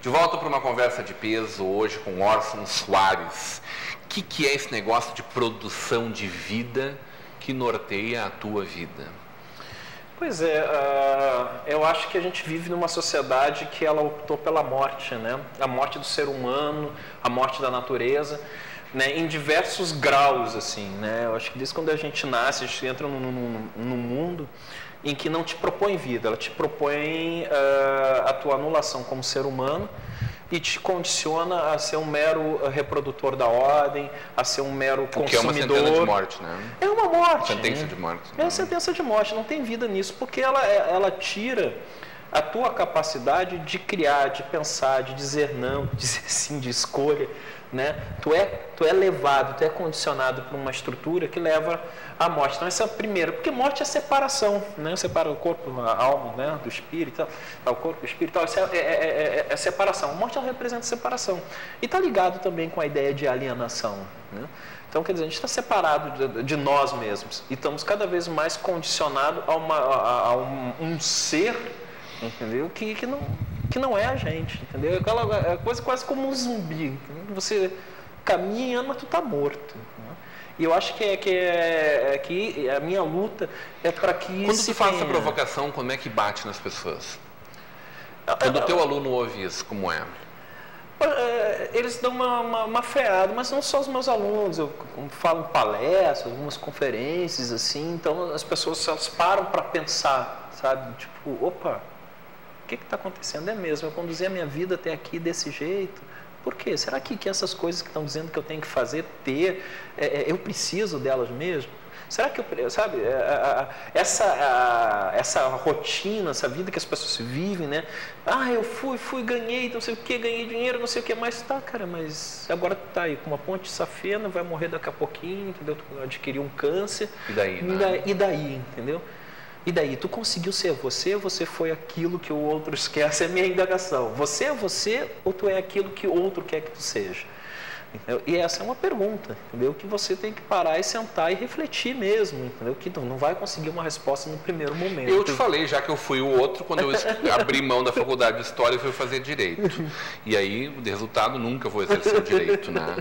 De volta para uma conversa de peso hoje com Orson Soares. O que é esse negócio de produção de vida que norteia a tua vida? Pois é, eu acho que a gente vive numa sociedade que ela optou pela morte, né? A morte do ser humano, a morte da natureza, né? Em diversos graus, assim, né? Eu acho que desde quando a gente nasce, a gente entra num mundo em que não te propõe vida, ela te propõe a tua anulação como ser humano e te condiciona a ser um mero reprodutor da ordem, a ser um mero consumidor. Que é uma sentença de morte, né? É uma morte. Sentença de morte. É uma sentença de morte, não tem vida nisso, porque ela tira a tua capacidade de criar, de pensar, de dizer não, de dizer sim, de escolha, né? Tu é levado, tu é condicionado por uma estrutura que leva à morte. Então essa é a primeira, porque morte é separação, né? Separa o corpo, a alma, né? Do espírito, o corpo, o espírito, isso é separação. A morte ela representa separação e está ligado também com a ideia de alienação, né? Então, quer dizer, a gente está separado de nós mesmos e estamos cada vez mais condicionados a um ser, entendeu? Que não é a gente, entendeu? Aquela coisa quase como um zumbi, entendeu? Você caminha, mas tu está morto, né? E eu acho que a minha luta é para que quando tu faz essa provocação, como é que bate nas pessoas? Quando o teu aluno ouve isso, como é? Eles dão uma freada, mas não só os meus alunos, eu falo em palestras, algumas conferências, assim, então as pessoas elas param para pensar, sabe? Tipo, opa, o que está acontecendo? É mesmo, eu conduzi a minha vida até aqui desse jeito. Por quê? Será que essas coisas que estão dizendo que eu tenho que fazer, eu preciso delas mesmo? Será que eu, sabe, essa rotina, essa vida que as pessoas vivem, né? Eu fui, ganhei, não sei o que, ganhei dinheiro, não sei o que mais. Tá, cara, mas agora tu tá aí com uma ponte safena, vai morrer daqui a pouquinho, entendeu? Tu adquiriu um câncer. E daí, né? E daí, entendeu? E daí, tu conseguiu ser você, você foi aquilo que o outro quer? Essa é a minha indagação. Você é você ou tu é aquilo que o outro quer que tu seja? Entendeu? E essa é uma pergunta, entendeu? Que você tem que parar e sentar e refletir mesmo, entendeu? Que tu não vai conseguir uma resposta no primeiro momento. Eu te falei, já que eu fui o outro, quando eu abri mão da faculdade de História, eu fui fazer Direito. E aí, de resultado, nunca vou exercer o Direito, né?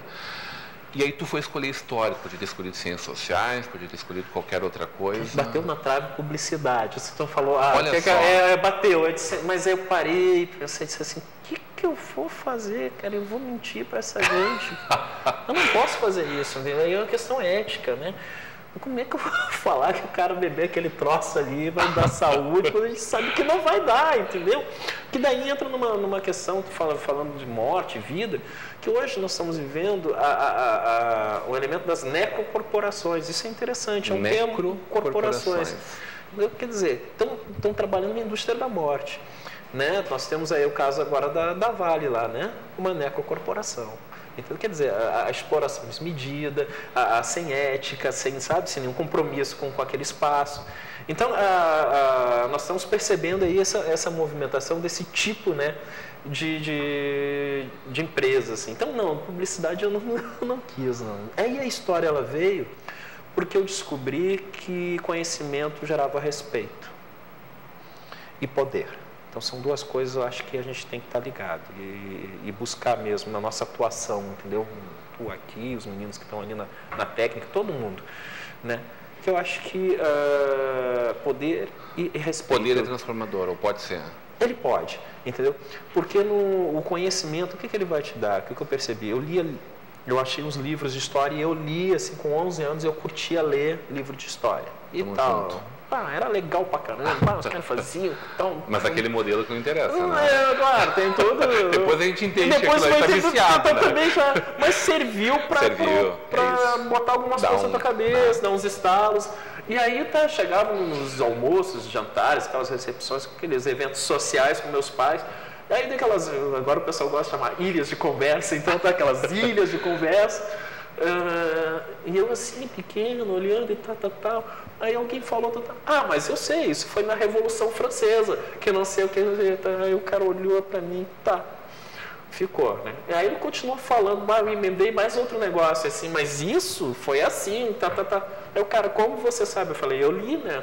E aí tu foi escolher História, podia ter escolhido Ciências Sociais, podia ter escolhido qualquer outra coisa. Bateu na trave publicidade. Você então falou, olha só. Bateu. Mas aí eu parei, pensei, disse assim, o que eu vou fazer, cara? Eu vou mentir para essa gente. Eu não posso fazer isso, entendeu? Aí é uma questão ética, né? Como é que eu vou falar que o cara beber aquele troço ali vai dar saúde quando a gente sabe que não vai dar, entendeu? Que daí entra numa questão, falando de morte, vida, que hoje nós estamos vivendo o elemento das necrocorporações. Isso é interessante, é um termo, corporações. Quer dizer, estão trabalhando na indústria da morte, né? Nós temos aí o caso agora da Vale lá, né? Uma necrocorporação. Então, quer dizer, a exploração desmedida, sem ética, sem nenhum compromisso com aquele espaço. Então, nós estamos percebendo aí essa movimentação desse tipo, né, de empresa. Assim. Então, não, publicidade eu não quis. Não. Aí a história ela veio porque eu descobri que conhecimento gerava respeito e poder. Então, são duas coisas, eu acho que a gente tem que estar ligado e buscar mesmo na nossa atuação, entendeu? Tu aqui, os meninos que estão ali na técnica, todo mundo, né? Que eu acho que poder e respeito... Poder é transformador, ou pode ser? Ele pode, entendeu? Porque o conhecimento, o que ele vai te dar? O que eu percebi? Eu achei uns livros de história e eu li, assim, com 11 anos, eu curtia ler livro de história e tal. Junto. Era legal pra caramba, os caras faziam. Mas aquele modelo que não interessa, né? Claro, tem todo... Depois a gente entende que aquilo aí tá viciado, né? Também mas serviu pra botar algumas coisas na tua cabeça, dar uns estalos. E aí chegavam nos almoços, jantares, aquelas recepções, aqueles eventos sociais com meus pais. E aí agora o pessoal gosta de chamar ilhas de conversa, então tá aquelas ilhas de conversa. E eu assim, pequeno, olhando e tal. Aí alguém falou, mas eu sei, isso foi na Revolução Francesa, que não sei o que. Aí o cara olhou pra mim, ficou, né? E aí ele continuou falando, eu emendei mais outro negócio, assim, mas isso foi assim, Aí o cara, como você sabe? Eu falei, eu li, né?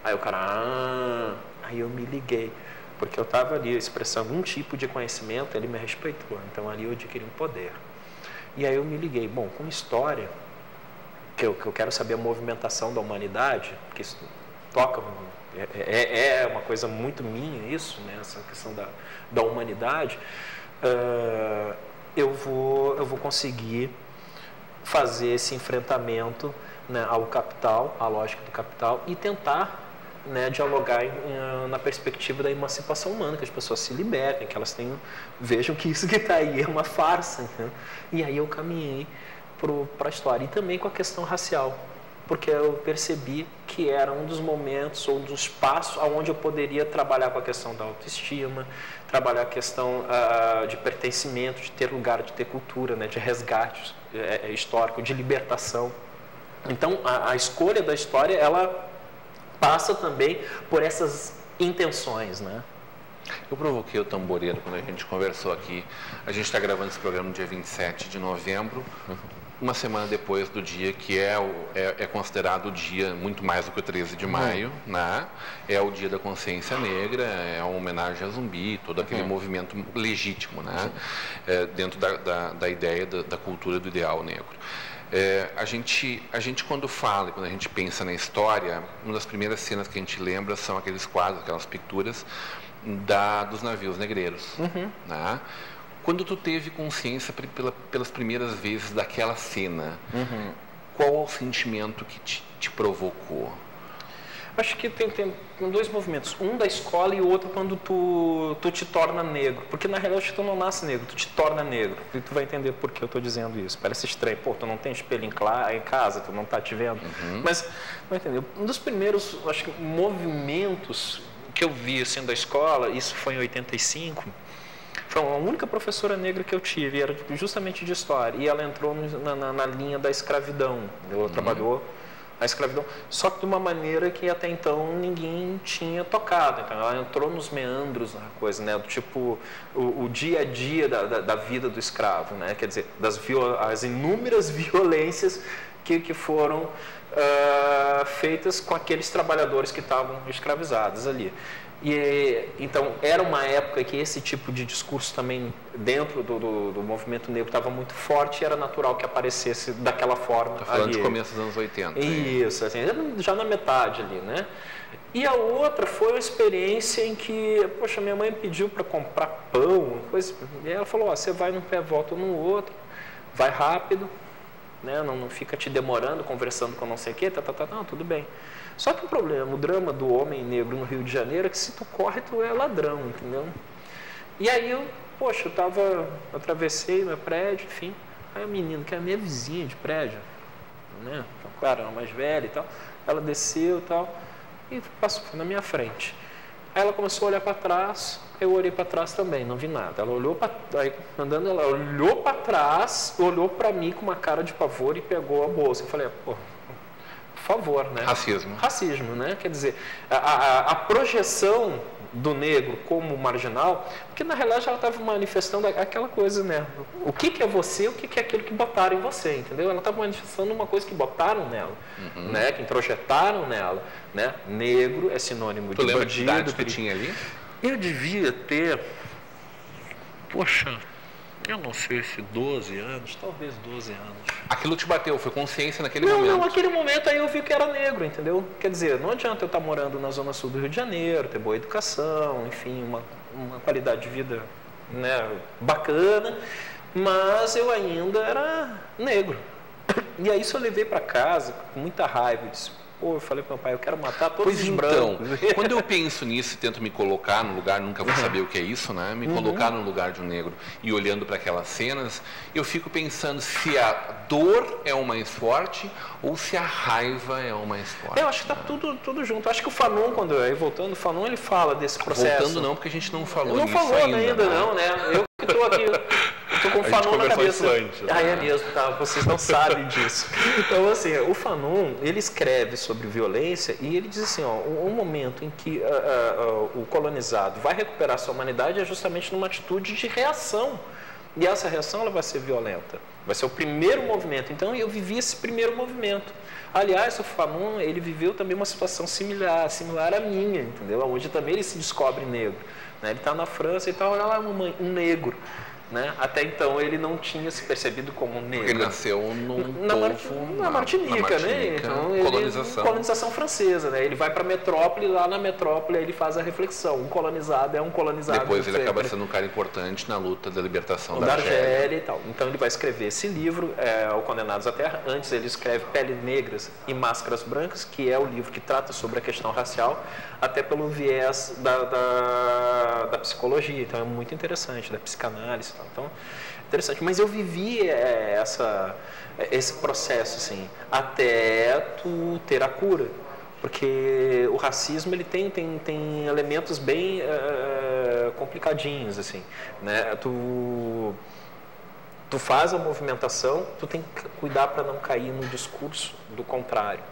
Aí o cara, aí eu me liguei. porque eu estava ali expressando um tipo de conhecimento, ele me respeitou, então ali eu adquiri um poder. E aí eu me liguei, bom, com história, que eu quero saber a movimentação da humanidade, porque isso toca, é uma coisa muito minha isso, né, essa questão da humanidade, eu vou conseguir fazer esse enfrentamento, né, ao capital, à lógica do capital, e tentar, né, dialogar na perspectiva da emancipação humana, que as pessoas se libertem, que elas vejam que isso que está aí é uma farsa. Né? E aí eu caminhei para a história. E também com a questão racial, porque eu percebi que era um dos momentos ou dos passos onde eu poderia trabalhar com a questão da autoestima, trabalhar a questão de pertencimento, de ter lugar, de ter cultura, né, de resgate histórico, de libertação. Então, a escolha da história, ela passa também por essas intenções, né? Eu provoquei o tamboreiro quando a gente conversou aqui. A gente está gravando esse programa no dia 27 de novembro, uma semana depois do dia que é considerado o dia, muito mais do que o 13 de maio, né? É o dia da consciência negra, é uma homenagem a Zumbi, todo aquele movimento legítimo, né? Dentro da ideia da cultura do ideal negro. A gente quando fala, quando a gente pensa na história, uma das primeiras cenas que a gente lembra são aqueles quadros, aquelas pinturas dos navios negreiros. Né? Quando tu teve consciência pelas primeiras vezes daquela cena, qual é o sentimento que te provocou? Acho que tem dois movimentos, um da escola e o outro quando tu te torna negro, porque na realidade tu não nasce negro, tu te torna negro, e tu vai entender por que eu estou dizendo isso. Parece estranho, pô, tu não tem espelho em casa, tu não está te vendo, mas vai entender. Um dos primeiros, acho que, movimentos que eu vi assim da escola, isso foi em 85, foi a única professora negra que eu tive, era justamente de história, e ela entrou na linha da escravidão, ela trabalhou a escravidão, só que de uma maneira que até então ninguém tinha tocado. Então ela entrou nos meandros da coisa, né? Tipo o dia a dia da vida do escravo, né? Quer dizer, as inúmeras violências que foram feitas com aqueles trabalhadores que estavam escravizados ali. E então era uma época que esse tipo de discurso também dentro do movimento negro estava muito forte e era natural que aparecesse daquela forma. Está falando de começo dos anos 80. Isso, assim, já na metade ali, né? E a outra foi uma experiência em que, poxa, minha mãe pediu para comprar pão, coisa, e ela falou, ó, você vai num pé, volta no outro, vai rápido, né? Não fica te demorando, conversando com não sei o quê, não, tudo bem. Só que o problema, o drama do homem negro no Rio de Janeiro é que se tu corre, tu é ladrão, entendeu? E aí eu atravessei meu prédio, enfim, aí a menina, que é a minha vizinha de prédio, né? Então, claro, ela mais velha e tal, ela desceu e tal, e passou na minha frente. Aí ela começou a olhar para trás, eu olhei para trás também, não vi nada. Ela olhou andando, ela olhou para trás, olhou para mim com uma cara de pavor e pegou a bolsa. Eu falei, pô, por favor, né? Racismo, né? Quer dizer, a projeção do negro como marginal, porque na realidade ela estava manifestando aquela coisa, né? O que é você, o que é aquilo que botaram em você, entendeu? Ela estava manifestando uma coisa que botaram nela, né? Que introjetaram nela, né? Negro é sinônimo de bandido. Que idade que tinha ali? Eu devia ter, poxa, eu não sei se 12 anos, talvez 12 anos. Aquilo te bateu, foi consciência naquele momento? Não, naquele momento aí eu vi que era negro, entendeu? Quer dizer, não adianta eu estar morando na zona sul do Rio de Janeiro, ter boa educação, enfim, uma qualidade de vida, né, bacana, mas eu ainda era negro. E aí isso eu levei para casa com muita raiva, eu disse, pô, eu falei para meu pai, eu quero matar todos os brancos. Então, quando eu penso nisso e tento me colocar no lugar, nunca vou saber o que é isso, né? Me colocar no lugar de um negro e olhando para aquelas cenas, eu fico pensando se a dor é o mais forte ou se a raiva é o mais forte. Eu acho que está tudo junto. Acho que o Fanon, voltando, o Fanon ele fala desse processo. Voltando não, porque a gente não falou nisso ainda, não, né? Eu que estou aqui... Estou com o Fanon na cabeça. É mesmo, tá? Vocês não sabem disso. Então, assim, o Fanon, ele escreve sobre violência e ele diz assim, ó, um momento em que o colonizado vai recuperar sua humanidade é justamente numa atitude de reação. E essa reação ela vai ser violenta. Vai ser o primeiro movimento. Então, eu vivi esse primeiro movimento. Aliás, o Fanon, ele viveu também uma situação similar à minha, entendeu? Onde também ele se descobre negro. Né? Ele está na França e está, olha lá, um negro. Né? Até então ele não tinha se percebido como um negro. Ele nasceu na Martinica, né? Então, colonização francesa, né? Ele vai para a metrópole, lá na metrópole ele faz a reflexão. Um colonizado é um colonizado. Depois ele acaba sendo um cara importante na luta da libertação da Argélia e tal. Então ele vai escrever esse livro, O Condenados à Terra. Antes ele escreve Peles Negras e Máscaras Brancas, que é o livro que trata sobre a questão racial, até pelo viés da psicologia. Então é muito interessante, da psicanálise e tal. Então, interessante. Mas eu vivi esse processo, assim, até tu ter a cura. Porque o racismo, ele tem elementos bem complicadinhos, assim, né? Tu faz a movimentação, tu tem que cuidar para não cair no discurso do contrário.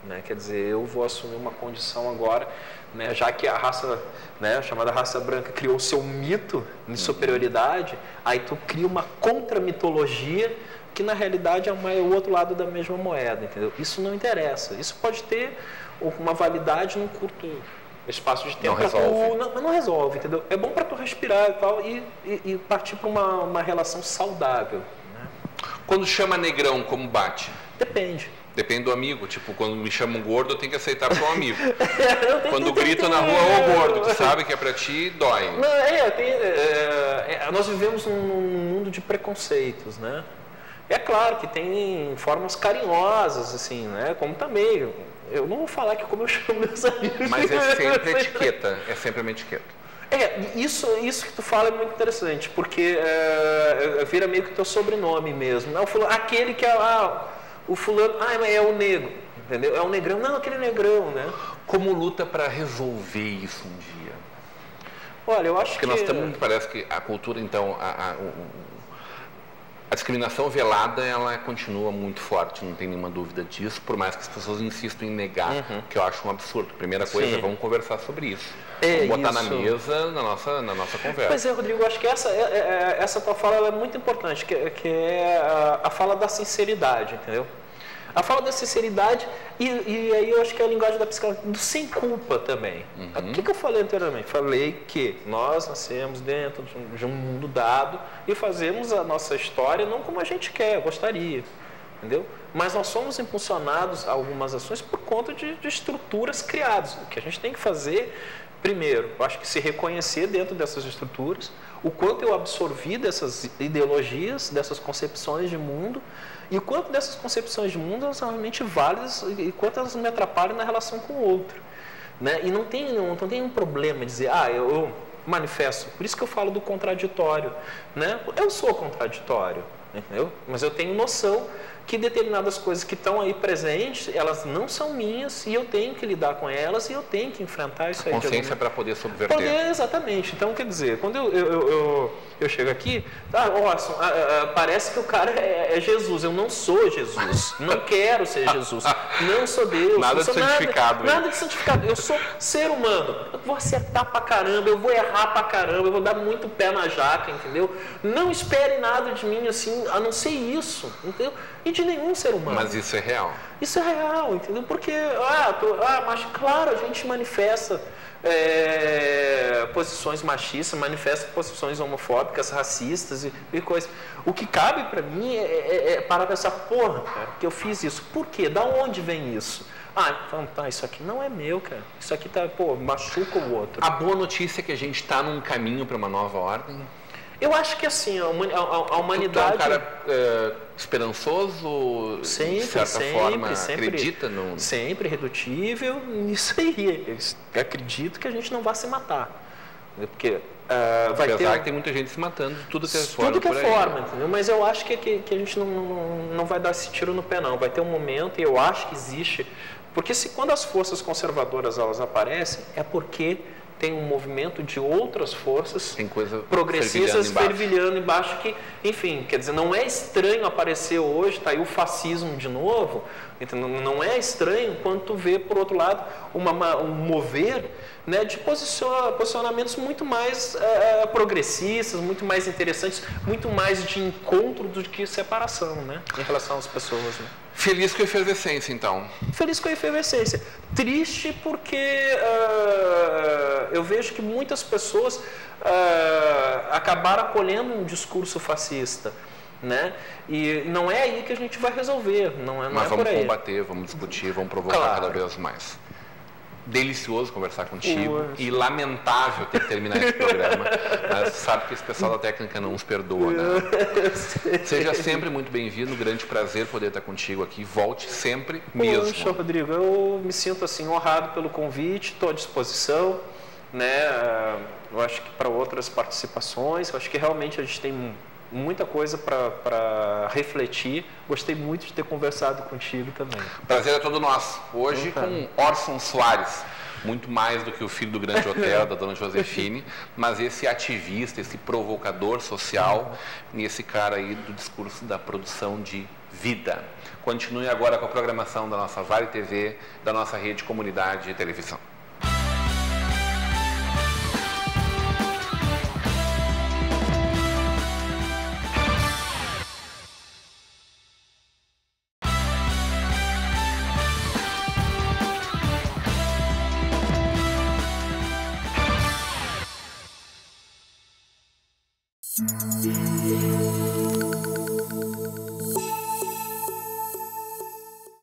Né? Quer dizer, eu vou assumir uma condição agora, né, já que a raça, né, a chamada raça branca criou o seu mito de superioridade, aí tu cria uma contra-mitologia que na realidade é o outro lado da mesma moeda, entendeu? Isso não interessa, isso pode ter uma validade num curto espaço de tempo. Não resolve, entendeu? É bom para tu respirar e tal e partir para uma relação saudável. Né? Quando chama negrão, como bate? Depende. Depende do amigo, tipo, quando me chamam gordo, eu tenho que aceitar para um amigo. Quando grito na rua, ô gordo, tu sabe que é para ti, dói. Nós vivemos num mundo de preconceitos, né? É claro que tem formas carinhosas, assim, né? Como também, eu não vou falar que como eu chamo meus amigos. Mas é sempre etiqueta, é sempre uma etiqueta. Isso que tu fala é muito interessante, porque vira meio que teu sobrenome mesmo. Não, aquele que o fulano, é o negro, entendeu? É um negrão, não, aquele negrão, né? Como luta para resolver isso um dia? Olha, eu acho Porque nós estamos, parece que a cultura, então, a discriminação velada, ela continua muito forte, não tem nenhuma dúvida disso, por mais que as pessoas insistam em negar, que eu acho um absurdo. Primeira coisa, vamos conversar sobre isso. Vamos botar na mesa, na nossa conversa. Pois é, Rodrigo, eu acho que essa tua fala é muito importante, que é a fala da sinceridade, entendeu? A fala da sinceridade e aí eu acho que é a linguagem da psicologia, do sem culpa também. O que eu falei anteriormente? Falei que nós nascemos dentro de um mundo dado e fazemos a nossa história não como a gente quer, gostaria, entendeu? Mas nós somos impulsionados a algumas ações por conta de estruturas criadas. O que a gente tem que fazer, primeiro, eu acho que se reconhecer dentro dessas estruturas, o quanto eu absorvi dessas ideologias, dessas concepções de mundo, e o quanto dessas concepções de mundo são realmente válidas e quanto elas me atrapalham na relação com o outro. Né? E não tem um problema dizer, eu manifesto. Por isso que eu falo do contraditório. Né? Eu sou contraditório, entendeu? Mas eu tenho noção que determinadas coisas que estão aí presentes, elas não são minhas e eu tenho que lidar com elas e eu tenho que enfrentar isso aí. Consciência para poder subverter. Exatamente. Então, quer dizer, quando eu chego aqui, parece que o cara é Jesus. Eu não sou Jesus. Não quero ser Jesus. Não sou Deus. Nada de santificado. Nada de santificado. Eu sou ser humano. Eu vou acertar pra caramba, eu vou errar pra caramba, eu vou dar muito pé na jaca, entendeu? Não espere nada de mim assim, a não ser isso, entendeu? E de nenhum ser humano. Mas isso é real. Isso é real, entendeu? Porque, mas claro, a gente manifesta posições machistas, manifesta posições homofóbicas, racistas e coisas. O que cabe para mim é parar pra pensar, porra, cara, que eu fiz isso. Por quê? Da onde vem isso? Então tá, isso aqui não é meu, cara. Isso aqui tá, machuca o outro. A boa notícia é que a gente está num caminho para uma nova ordem. Eu acho que assim, a humanidade... Tu é um cara esperançoso, de certa forma, acredita no... Sempre irredutível nisso aí. Eu acredito que a gente não vai se matar. Porque apesar que tem muita gente se matando de tudo que é forma. Tudo que é forma, entendeu? Mas eu acho que a gente não vai dar esse tiro no pé, não. Vai ter um momento, e eu acho que existe... Porque quando as forças conservadoras elas aparecem, é porque... tem um movimento de outras forças progressistas fervilhando embaixo que, enfim, quer dizer, não é estranho aparecer hoje, está aí o fascismo de novo, então não é estranho quando tu vê, por outro lado, um mover, né, de posicionamentos muito mais progressistas, muito mais interessantes, muito mais de encontro do que separação, né? Em relação às pessoas, né? Feliz com a efervescência, então. Feliz com a efervescência. Triste porque eu vejo que muitas pessoas acabaram acolhendo um discurso fascista, né? E não é aí que a gente vai resolver, não é Mas por vamos aí. combater, vamos discutir, vamos provocar Claro. cada vez mais. Delicioso conversar contigo e lamentável ter que terminar esse programa, mas sabe que esse pessoal da técnica não nos perdoa, né? Seja sempre muito bem-vindo, grande prazer poder estar contigo aqui, volte sempre mesmo. Poxa, Rodrigo, eu me sinto assim honrado pelo convite, estou à disposição, né? Eu acho que para outras participações, eu acho que realmente a gente tem muita coisa para refletir. Gostei muito de ter conversado contigo também. Prazer é todo nosso. Hoje com Orson Soares, muito mais do que o filho do grande hotel da dona Josefine, mas esse ativista, esse provocador social e esse cara aí do discurso da produção de vida. Continue agora com a programação da nossa Vale TV, da nossa rede Comunidade de Televisão.